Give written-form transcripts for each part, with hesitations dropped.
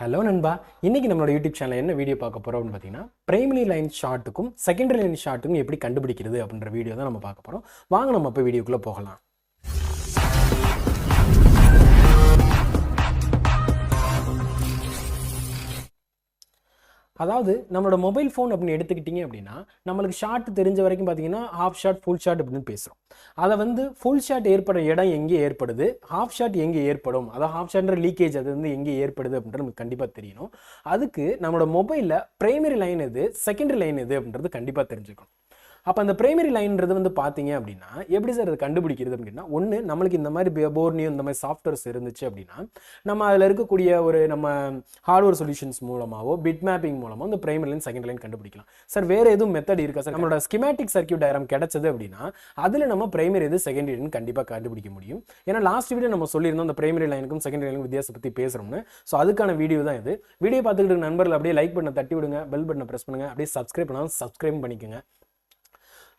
Hello நண்பா, இன்னைக்கு நம்மளோட யூடியூப் சேனல் என்ன வீடியோ பார்க்க போகிறோம் அப்படின்னு பார்த்தீங்கன்னா, பிரைமரி லைன் ஷார்ட்டுக்கும் செகண்டரி லைன் ஷார்ட்டுக்கும் எப்படி கண்டுபிடிக்கிறது அப்படின்ற வீடியோ தான் நம்ம பார்க்க போகிறோம். வாங்க நம்ம இப்போ வீடியோக்குள்ளே போகலாம். அதாவது நம்மளோட மொபைல் ஃபோன் அப்படின்னு எடுத்துக்கிட்டிங்க அப்படின்னா, நம்மளுக்கு ஷார்ட் தெரிஞ்ச வரைக்கும் பார்த்தீங்கன்னா ஹாஃப் ஷார்ட், ஃபுல் ஷார்ட் அப்படின்னு பேசுகிறோம். அதை வந்து ஃபுல் ஷார்ட் ஏற்படுற இடம் எங்கே ஏற்படுது, ஹாஃப் ஷார்ட் எங்கே ஏற்படும், அதாவது ஹாஃப் ஷார்ட்ன்ற லீக்கேஜ் அது வந்து எங்கே ஏற்படுது அப்படின்றது நமக்கு கண்டிப்பாக தெரியணும். அதுக்கு நம்மளோட மொபைலில் பிரைமரி லைன் எது, செகண்டரி லைன் எது அப்படின்றது கண்டிப்பாக தெரிஞ்சுக்கணும். அப்போ அந்த பிரைமரி லைன்றது வந்து பார்த்தீங்க அப்படின்னா எப்படி சார் அதை கண்டுபிடிக்கிறது அப்படின்னா, ஒன்று நம்மளுக்கு இந்த மாதிரி போர்னியோ இந்த மாதிரி சாஃப்ட்வேர்ஸ் இருந்துச்சு அப்படின்னா, நம்ம அதில் இருக்கக்கூடிய நம்ம ஹார்ட்வேர் சொல்யூஷன்ஸ் மூலமாகவோ பிட் மேப்பிங் மூலமாக இந்த பிரைமரி லைன் செகண்டரி லைன் கண்டுபிடிக்கலாம். சார் வேறு எதுவும் மெத்தட் இருக்கா சார்? நம்மளோட ஸ்கிமேட்டிக் சர்க்யூட் டயக்ராம் கிடைச்சது அப்படின்னா அதில் நம்ம பிரைமரி எது செகண்டரி லைன் கண்டிப்பாக கண்டுபிடிக்க முடியும். ஏன்னா லாஸ்ட் வீடியோ நம்ம சொல்லியிருந்தோம் அந்த பிரைமரி லைனுக்கும் செகண்டரி லைனுக்கும் வித்தியாசத்தை பற்றி பேசுகிறோம்னு. ஸோ அதுக்கான வீடியோ தான் இது. வீடியோ பார்த்துக்கிட்டு நண்பர்கள் அப்படியே லைக் பட்டனை தட்டி விடுங்க, பெல் பட்டனை ப்ரெஸ் பண்ணுங்கள், அப்படியே சப்ஸ்கிரைப் பண்ணாலும் சப்ஸ்கிரைப் பண்ணிக்கோங்க.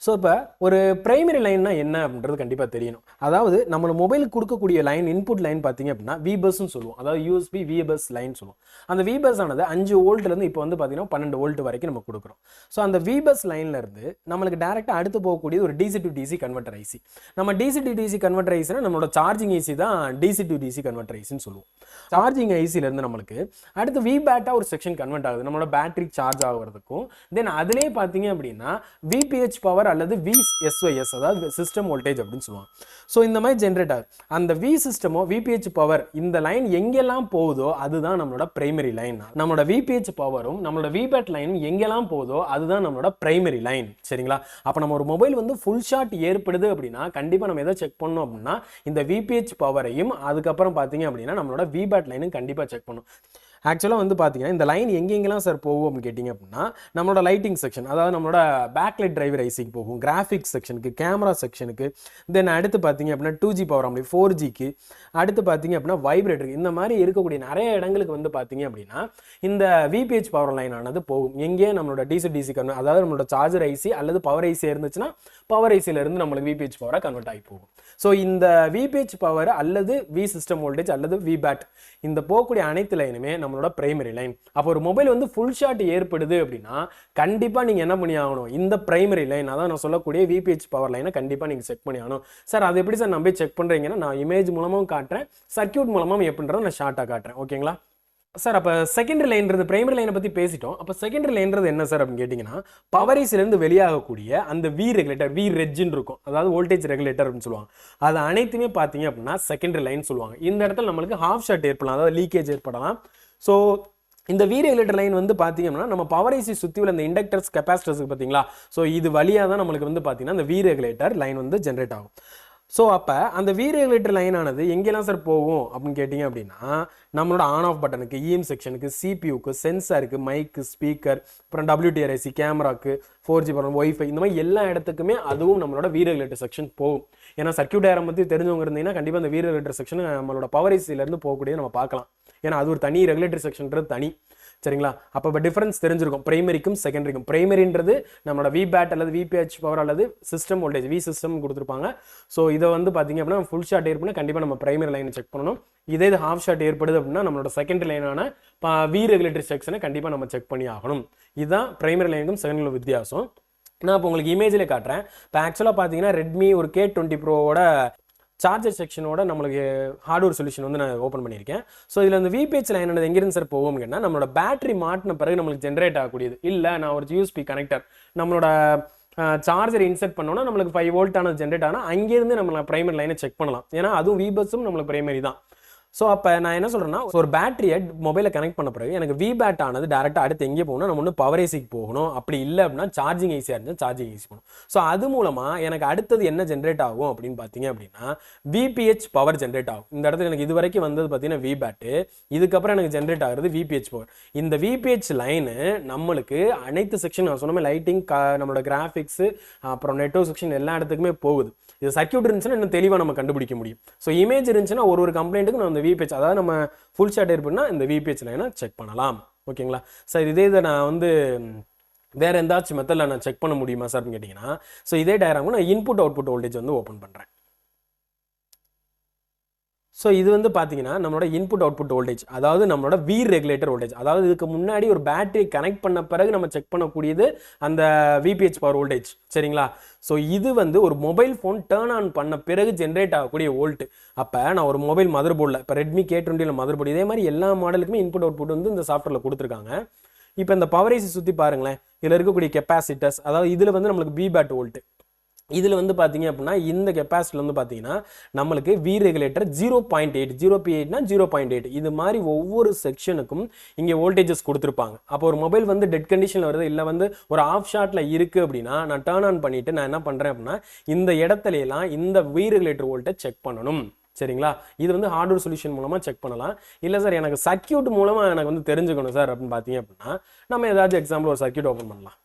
ஸோ இப்போ ஒரு பிரைமரி லைன்னா என்ன அப்படின்றது கண்டிப்பாக தெரியணும். அதாவது நம்ம மொபைலுக்கு கொடுக்கக்கூடிய லைன், இன்புட் லைன் பார்த்தீங்க அப்படின்னா விபஸ்ன்னு சொல்லுவோம். அதாவது யூஎஸ்பி விபஸ் லைன் சொல்லுவோம். அந்த விபஸ் ஆனது 5 வோல்ட்லேருந்து இப்போ வந்து பார்த்தீங்கன்னா 12 வோல்ட் வரைக்கும் நம்ம கொடுக்குறோம். ஸோ அந்த விபஸ் லைன்லேருந்து நம்மளுக்கு டேரெக்டாக அடுத்து போகக்கூடியது ஒரு DC to DC converter IC. நம்ம டிசி டு டிசி கன்வெர்ட்டர் ஐசினா நம்மளோட சார்ஜிங் ஐசி தான் டிசி டு டிசி கன்வெர்ட்டர் ஐசின்னு சொல்லுவோம். சார்ஜிங் ஐசிலேருந்து நம்மளுக்கு அடுத்து விபேட்டாக ஒரு செக்ஷன் கன்வெர்ட் ஆகுது, நம்மளோட பேட்டரி சார்ஜ் ஆகிறதுக்கும். தென் அதிலே பார்த்தீங்க அப்படின்னா விபிஹெச் பவர் அல்லது VSYS, அதாவது சிஸ்டம் வோல்டேஜ் அப்படின்னு சொல்லுவாங்க. ஸோ இந்த மாதிரி ஜென்ரேட் ஆகுது. அந்த வி சிஸ்டமோ விபிஹெச் பவர் இந்த லைன் எங்கெல்லாம் போகுதோ அதுதான் நம்மளோட பிரைமரி லைன். நம்மளோட விபிஹெச் பவரும் நம்மளோட விபேட் லைனும் எங்கெல்லாம் போகுதோ அதுதான் நம்மளோட பிரைமரி லைன். சரிங்களா? அப்போ நம்ம ஒரு மொபைல் வந்து ஃபுல் ஷார்ட் ஏற்படுது அப்படின்னா கண்டிப்பாக நம்ம எதை செக் பண்ணோம் அப்படின்னா இந்த விபிஹெச் பவரையும் அதுக்கப்புறம் பார்த்தீங்க அப்படின்னா நம்மளோட விபேட் லைனும் கண்டிப்பாக செக் பண்ணணும். ஆக்சுவலாக வந்து பார்த்தீங்கன்னா இந்த லைன் எங்கெங்கெல்லாம் சார் போகும் அப்படின்னு கேட்டிங்க அப்படின்னா நம்மளோட லைட்டிங் செக்ஷன், அதாவது நம்மளோட பேக்லைட் டிரைவர் ஐசிக்கு போகும், கிராஃபிக்ஸ் செக்ஷனுக்கு, கேமரா செக்ஷனுக்கு, தென் அடுத்து பார்த்தீங்க அப்படின்னா 2G பவர் ஆம்ப்ளி, 4Gக்கு, அடுத்து பார்த்தீங்க அப்படின்னா வைப்ரேட்டருக்கு, இந்த மாதிரி இருக்கக்கூடிய நிறைய இடங்களுக்கு வந்து பார்த்தீங்க அப்படின்னா இந்த விபிஹெச் பவர் லைன் ஆனது போகும். எங்கே நம்மளோட டிசி டிசி கன்வெர்ட், அதாவது நம்மளோட சார்ஜர் ஐசி அல்லது பவர் ஐசி இருந்துச்சுன்னா பவர் ஐசியிலேருந்து நம்மளுக்கு விபிஹெச் பவராக கன்வெர்ட் ஆகி போகும். ஸோ இந்த விபிஹெச் பவர் அல்லது வி சிஸ்டம் வோல்டேஜ் அல்லது விபேட் இந்த போகக்கூடிய அனைத்து லைனுமே நம்மளோட பிரைமரி லைன். அப்போ ஒரு மொபைல் வந்து ஃபுல் ஷார்ட் ஏற்படுது அப்படின்னா கண்டிப்பாக நீங்கள் என்ன பண்ணி ஆகணும், இந்த பிரைமரி லைன், அதான் நான் சொல்லக்கூடிய விபிஹெச் பவர் லைனை கண்டிப்பாக நீங்கள் செக் பண்ணி ஆகணும். சார் அது எப்படி சார் நான் போய் செக் பண்ணுறீங்கன்னா நான் இமேஜ் மூலமாகவும் காட்டுறேன், சர்க்யூட் மூலமாகவும் எப்படின்றத நான் ஷார்ட்டாக காட்டுறேன். ஓகேங்களா சார்? அப்போ செகண்டரி லைன்றது பிரைமரி லைனை பற்றி பேசிட்டோம். அப்போ செகண்டரி லைன்றது என்ன சார் அப்படின்னு கேட்டிங்கன்னா பவர் ஐசிலேருந்து வெளியாகக்கூடிய அந்த வி ரெகுலேட்டர், வி ரெஜ்ன்னு இருக்கும், அதாவது வோல்டேஜ் ரெகுலேட்டர் அப்படின்னு சொல்லுவாங்க. அது அனைத்துமே பார்த்தீங்க அப்படின்னா செகண்டரி லைன் சொல்லுவாங்க. இந்த இடத்துல நம்மளுக்கு ஹாஃப் ஷார்ட் ஏற்படலாம், அதாவது லீக்கேஜ் ஏற்படலாம். ஸோ இந்த வி ரெகுலேட்டர் லைன் வந்து பார்த்தீங்க அப்படின்னா நம்ம பவர் ஐசி சுற்றி உள்ள இந்த இண்டக்டர்ஸ் கெப்பாசிட்டர்ஸுக்கு பார்த்தீங்களா, ஸோ இது வழியாக தான் நம்மளுக்கு வந்து பார்த்தீங்கன்னா இந்த வி ரெகுலேட்டர் லைன் வந்து ஜென்ரேட் ஆகும். ஸோ அப்போ அந்த வி ரெகுலேட்டர் லைனானது எங்கெல்லாம் சார் போகும் அப்படின்னு கேட்டிங்க அப்படின்னா நம்மளோட ஆன் ஆஃப் பட்டனுக்கு, இஎம் செக்ஷனுக்கு, சிபியூக்கு, சென்சாருக்கு, மைக்கு, ஸ்பீக்கர், அப்புறம் WTR ஐசி, கேமராக்கு, 4G பவர், ஒய்ஃபை, இந்த மாதிரி எல்லா இடத்துக்குமே அதுவும் நம்மளோட வி ரெகுலேட்டர் செக்ஷன் போகும். ஏன்னா சர்க்யூட் டயக்ராம் பற்றி தெரிஞ்சவங்க இருந்தீங்கன்னா கண்டிப்பாக அந்த வி ரெகுலேட்டர் செக்ஷன் நம்மளோட பவர் ஐசியிலேருந்து போகக்கூடியது நம்ம பார்க்கலாம். ஏன்னா அது ஒரு தனி ரெகுலேட்டர் செக்ஷன்றது தனி. சரிங்களா? அப்போ இப்போ டிஃபரன்ஸ் தெரிஞ்சிருக்கும் பிரைமரிக்கும் செகண்டரிக்கும். பிரைமரின்றது நம்மளோட விபேட் அல்லது விபிஹெச் பவர் அல்லது சிஸ்டம் வோல்டேஜ், வி சிஸ்டம் கொடுத்துருப்பாங்க. ஸோ இதை வந்து பார்த்தீங்க அப்படின்னா ஃபுல் ஷார்ட் ஏற்படுனா கண்டிப்பாக நம்ம பிரைமரி லைனை செக் பண்ணணும். இதே இது ஹாஃப் ஷார்ட் ஏற்படுது அப்படின்னா நம்மளோட செகண்டரி லைனான வி ரெகுலேட்டரி செக்ஷனை கண்டிப்பாக நம்ம செக் பண்ணி ஆகணும். இதுதான் பிரைமரி லைனுக்கும் செகண்டரி வித்தியாசம். நான் இப்போ உங்களுக்கு இமேஜில் காட்டுறேன். இப்போ ஆக்சுவலாக பார்த்தீங்கன்னா ரெட்மி ஒரு K20 ப்ரோவோட சார்ஜர் செக்ஷனோட நம்மளுக்கு ஹார்ட்வேர் சொல்யூஷன் வந்து நான் ஓப்பன் பண்ணியிருக்கேன். ஸோ இதில் அந்த விபிஹெச் லைன் எங்கிருந்து சார் போகும் கேட்டால் நம்மளோட பேட்டரி மாட்டின பிறகு நம்மளுக்கு ஜென்ரேட் ஆகக்கூடியது. இல்லை நான் ஒரு யூஎஸ்பி கனெக்டர் நம்மளோட சார்ஜர் இன்செர்ட் பண்ணோன்னா நம்மளுக்கு 5 வோல்ட் ஆனது ஜென்ரேட் ஆனால் அங்கேருந்து நம்ம பிரைமரி லைனை செக் பண்ணலாம். ஏன்னா அதுவும் விபஸும் நம்மளுக்கு பிரைமரி தான். ஸோ அப்போ நான் என்ன சொல்கிறேன்னா ஒரு பேட்டரியை மொபைலை கனெக்ட் பண்ண பிறகு எனக்கு விபேட் ஆனது டேரெக்டாக அடுத்து எங்கே போகணும், நம்ம ஒன்று பவர் ஐசிக்கு போகணும், அப்படி இல்லை அப்படின்னா சார்ஜிங் ஐசியாக இருந்தால் சார்ஜிங் ஐசி போகணும். ஸோ அது மூலமாக எனக்கு அடுத்தது என்ன ஜென்ரேட் ஆகும் அப்படின்னு பார்த்தீங்க அப்படின்னா விபிஹெச் பவர் ஜென்ரேட் ஆகும். இந்த இடத்துல எனக்கு இது வரைக்கும் வந்தது பார்த்தீங்கன்னா விபேட்டு, இதுக்கப்புறம் எனக்கு ஜென்ரேட் ஆகுறது விபிஹெச் பவர். இந்த விபிஹெச் லைனு நம்மளுக்கு அனைத்து செக்ஷன் நான் சொன்ன லைட்டிங், நம்மளோட கிராஃபிக்ஸு, அப்புறம் நெட்வொர்க் செக்ஷன் எல்லா இடத்துக்குமே போகுது. இது சர்க்யூட் இருந்துச்சுன்னா இன்னும் தெளிவாக நம்ம கண்டுபிடிக்க முடியும். ஸோ இமேஜ் இருந்துச்சுன்னா ஒரு கம்ப்ளைண்ட்டுக்கு நம்ம இந்த விபிஹெச், அதாவது நம்ம ஃபுல் ஷார்ட் ஏற்படுனா இந்த விபிஹெச் லைனை செக் பண்ணலாம். ஓகேங்களா சார்? இதே இதை நான் வந்து வேறு எந்தாச்சும் மெத்தடில் நான் செக் பண்ண முடியுமா சார் அப்படின்னு கேட்டிங்கன்னா ஸோ இதே டயக்ராமுக்கு நான் இன்புட் அவுட்புட் வோல்டேஜ் வந்து ஓப்பன் பண்ணுறேன். ஸோ இது வந்து பார்த்தீங்கன்னா நம்மளோட இன்புட் அவுட்புட் வோல்டேஜ், அதாவது நம்மளோட வி ரெகுலேட்டர் வோல்டேஜ். அதாவது இதுக்கு முன்னாடி ஒரு பேட்டரி கனெக்ட் பண்ண பிறகு நம்ம செக் பண்ணக்கூடியது அந்த விபிஹெச் பவர் வோல்டேஜ், சரிங்களா? ஸோ இது வந்து ஒரு மொபைல் ஃபோன் டேர்ன் ஆன் பண்ண பிறகு ஜென்ரேட் ஆகக்கூடிய வோல்ட். அப்போ நான் ஒரு மொபைல் மதர் போர்டில், இப்போ ரெட்மி K20 மதர் போர்டு, இதே மாதிரி எல்லா மாடலுக்குமே இன்புட் அவுட்புட் வந்து இந்த சாஃப்ட்வேரில் கொடுத்துருக்காங்க. இப்போ இந்த பவர் ஐசி சுற்றி பாருங்களேன், இதில் இருக்கக்கூடிய கெப்பாசிட்டர்ஸ், அதாவது இதில் வந்து நம்மளுக்கு பி பேட் வோல்ட், இதில் வந்து பார்த்தீங்க அப்படின்னா இந்த கெப்பாசிட்டியில் வந்து பார்த்தீங்கன்னா நம்மளுக்கு வி ரெகுலேட்டர் 0.8, 0.8னா 0.8, இது மாதிரி ஒவ்வொரு செக்ஷனுக்கும் இங்கே வோல்டேஜஸ் கொடுத்துருப்பாங்க. அப்போ ஒரு மொபைல் வந்து டெட் கண்டிஷனில் வருது, இல்லை வந்து ஒரு ஆஃப் ஷாட்டில் இருக்குது அப்படின்னா நான் டர்ன் ஆன் பண்ணிவிட்டு நான் என்ன பண்ணுறேன் அப்படின்னா இந்த இடத்துலலாம் இந்த வி ரெகுலேட்டர் வோல்ட்டேஜ் செக் பண்ணணும், சரிங்களா? இது வந்து ஹார்ட்வேர் சொல்யூஷன் மூலமாக செக் பண்ணலாம். இல்லை சார் எனக்கு சர்க்யூட் மூலமாக எனக்கு வந்து தெரிஞ்சுக்கணும் சார் அப்படின்னு பார்த்தீங்க அப்படின்னா நம்ம ஏதாச்சும் எக்ஸாம்பிள் ஒரு சர்க்யூட் ஓப்பன் பண்ணலாம்.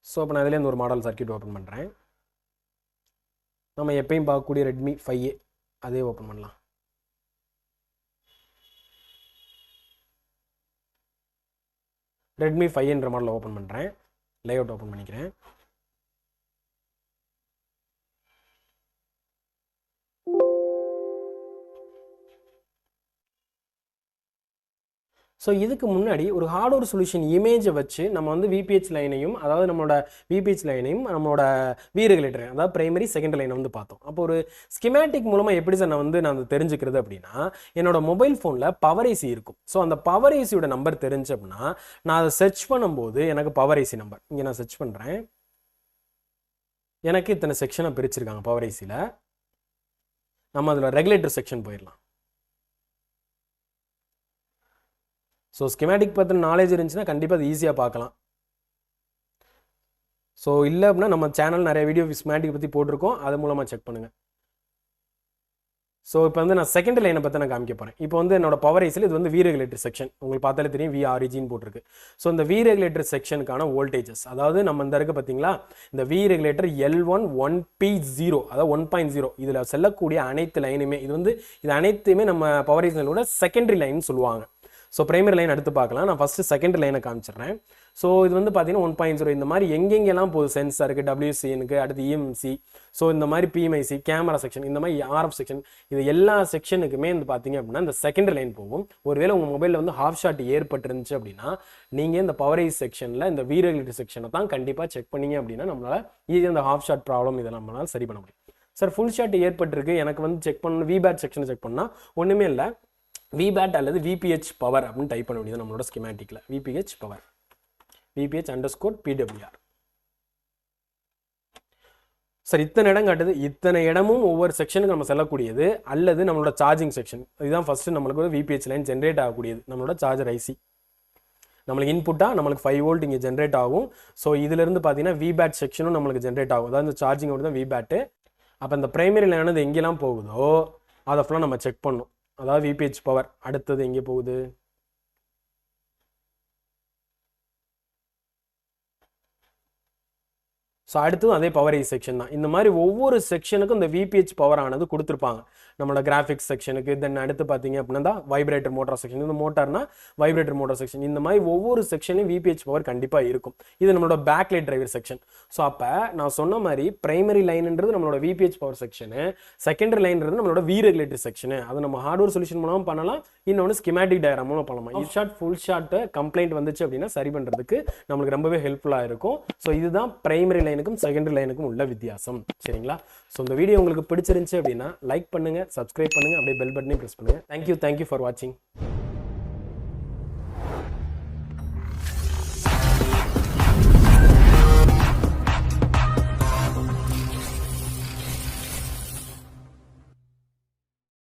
ஸோ இப்போ நான் இதுலேருந்து ஒரு மாடல் சர்க்யூட் ஓப்பன் பண்ணுறேன். நம்ம எப்பயும் பார்க்கக்கூடிய ரெட்மி 5A அதே ஓப்பன் பண்ணலாம். ரெட்மி 5என்ற மாடலை ஓப்பன் பண்ணுறேன், லேஅவுட் ஓப்பன் பண்ணிக்கிறேன். ஸோ இதுக்கு முன்னாடி ஒரு ஹார்ட்வேர் சொல்யூஷன் இமேஜை வச்சு நம்ம வந்து விபிஹெச் லைனையும், அதாவது நம்மளோட விபிஹெச் லைனையும் நம்மளோட வி ரெகுலேட்டர், அதாவது பிரைமரி செகண்டரி லைனை வந்து பார்த்தோம். அப்போ ஒரு ஸ்கிமேட்டிக் மூலமாக எப்படி சார் நான் தெரிஞ்சுக்கிறது அப்படின்னா என்னோட மொபைல் ஃபோனில் பவர் ஐசி இருக்கும். ஸோ அந்த பவர் ஐசியோட நம்பர் தெரிஞ்சு அப்படின்னா நான் அதை சர்ச் பண்ணும்போது எனக்கு பவர் ஐசி நம்பர் இங்கே நான் சர்ச் பண்ணுறேன், எனக்கு இத்தனை செக்ஷனை பிரிச்சிருக்காங்க பவர் ஐசியில். நம்ம அதில் ரெகுலேட்டர் செக்ஷன் போயிடலாம். ஸோ ஸ்கிமேட்டிக் பற்றின நாலேஜ் இருந்துச்சுன்னா கண்டிப்பாக அது ஈஸியாக பார்க்கலாம். ஸோ இல்லை அப்படின்னா நம்ம சேனல் நிறைய வீடியோ ஸ்கிமேட்டிக் பற்றி போட்டிருக்கோம், அது மூலமாக செக் பண்ணுங்கள். ஸோ இப்போ வந்து நான் செகண்ட் லைனை பற்றி நான் காமிக்க போகிறேன். இப்போ வந்து என்னோட பவர் ஐசியில் இது வந்து வி ரெகுலேட்டர் செக்ஷன், உங்களுக்கு பார்த்தாலே தெரியும் VREGன்னு போட்டிருக்கு. ஸோ இந்த வி ரெகுலேட்டர் செக்ஷனுக்கான வோல்டேஜஸ், அதாவது நம்ம இந்த இருக்குது பார்த்தீங்களா, இந்த வி ரெகுலேட்டர் L1 1P0, அதாவது 1.0, இதில் செல்லக்கூடிய அனைத்து லைனுமே இது அனைத்துமே நம்ம பவர் ஐசியோட செகண்டரி லைன் சொல்லுவாங்க. ஸோ பிரைமரி லைன் எடுத்து பார்க்கலாம். நான் ஃபஸ்ட்டு செகண்டரி லைனை காமிச்சிடுறேன். ஸோ இது வந்து பார்த்தீங்கன்னா 1.0 இந்த மாதிரி எங்கெங்கெல்லாம் போகுது, சென்சாருக்கு, WCனுக்கு, அடுத்து EMC, ஸோ இந்த மாதிரி PMIC, கேமரா செக்ஷன், இந்த மாதிரி RF செக்ஷன், இது எல்லா செக்ஷனுக்குமே வந்து பார்த்தீங்க அப்படின்னா இந்த செகண்டரி லைன் போகும். ஒருவேளை உங்கள் மொபைலில் வந்து ஹாஃப் ஷாட் ஏற்பட்டுருந்துச்சு அப்படின்னா நீங்கள் இந்த பவர் ஐசி செக்ஷனில் இந்த வி ரெகுலேட்டர் செக்ஷனை தான் கண்டிப்பாக செக் பண்ணிங்க அப்படின்னா நம்மளால் ஈஸியாக இந்த ஹாஃப் ஷாட் ப்ராப்ளம் இதை நம்மளால் சரி பண்ண முடியும். சார் ஃபுல் ஷாட் ஏற்பட்டிருக்கு, எனக்கு வந்து செக் பண்ணணும் விபேட் செக்ஷனை செக் பண்ணால் ஒன்றுமே இல்லை, விபேட் அல்லது விபிஹெச் பவர் அப்படின்னு டைப் பண்ண வேண்டியது நம்மளோட ஸ்கிமேட்டிக்கில். விபிஹெச் பவர், VPH_PWR. சார் இத்தனை இடம் காட்டுது, இத்தனை இடமும் ஒவ்வொரு செக்ஷனுக்கு நம்ம செல்லக்கூடியது, அல்லது நம்மளோட சார்ஜிங் செக்ஷன், இதுதான் ஃபஸ்ட்டு நம்மளுக்கு ஒரு விபிஹெச் லைன் ஜென்ரேட் ஆகக்கூடியது. நம்மளோட சார்ஜர் ஐசி நம்மளுக்கு இன்புட்டாக நம்மளுக்கு 5 வோல்ட் இங்கே ஜென்ரேட் ஆகும். ஸோ இதிலிருந்து பார்த்தீங்கன்னா விபேட் செக்ஷனும் நம்மளுக்கு ஜென்ரேட் ஆகும், அதாவது இந்த சார்ஜிங்கோட தான் விபேட்டு. அப்போ இந்த பிரைமரி லைனானது எங்கெல்லாம் போகுதோ அதை ஃபுல்லாக நம்ம செக் பண்ணணும். அதாவது விபிஹெச் பவர் அடுத்தது எங்கே போகுது, ஸோ அடுத்ததும் அதே பவர் ஐசி செக்ஷன் தான். இந்த மாதிரி ஒவ்வொரு செக்ஷனுக்கும் இந்த விபிஹெச் பவர் ஆனது கொடுத்துருப்பாங்க. நம்மளோட கிராஃபிக்ஸ் செக்ஷனுக்கு, தென் அடுத்து பார்த்தீங்க அப்படின்னா தான் வைப்ரேட்டர் மோட்டார் செக்ஷன், இந்த மோட்டார்னா வைப்ரேட்டர் மோட்டார் செக்ஷன், இந்த மாதிரி ஒவ்வொரு செக்ஷனையும் விபிஹெச் பவர் கண்டிப்பாக இருக்கும். இது நம்மளோட பேக்லைட் டிரைவர் செக்ஷன். ஸோ அப்போ நான் சொன்ன மாதிரி பிரைமரி லைன்ன்றது நம்மளோட விபிஹெச் பவர் செக்ஷனு, செகண்டரி லைன்றது நம்மளோட வி ரெகுலேட்டர் செக்ஷனு. அது நம்ம ஹார்ட்வேர் சொல்யூஷன் மூலமாக பண்ணலாம், இன்னொன்று ஸ்கிமேட்டிக் டயக்ராம் மூலம் பண்ணலாம். If short full short complaint வந்துச்சு அப்படின்னா சரி பண்ணுறதுக்கு நம்மளுக்கு ரொம்பவே ஹெல்ப்ஃபுல்லாக இருக்கும். ஸோ இதுதான் பிரைமரி லைனுக்கும் செகண்டரி லைனுக்கும் உள்ள வித்தியாசம், சரிங்களா? ஸோ இந்த வீடியோ உங்களுக்கு பிடிச்சிருந்துச்சு அப்படின்னா லைக் பண்ணுங்கள், சப்ஸ்கிரைப் பண்ணுங்கள், அப்படியே பெல் பட்டனையும் ப்ரெஸ் பண்ணுங்கள். தேங்க்யூ ஃபார் வாட்சிங்.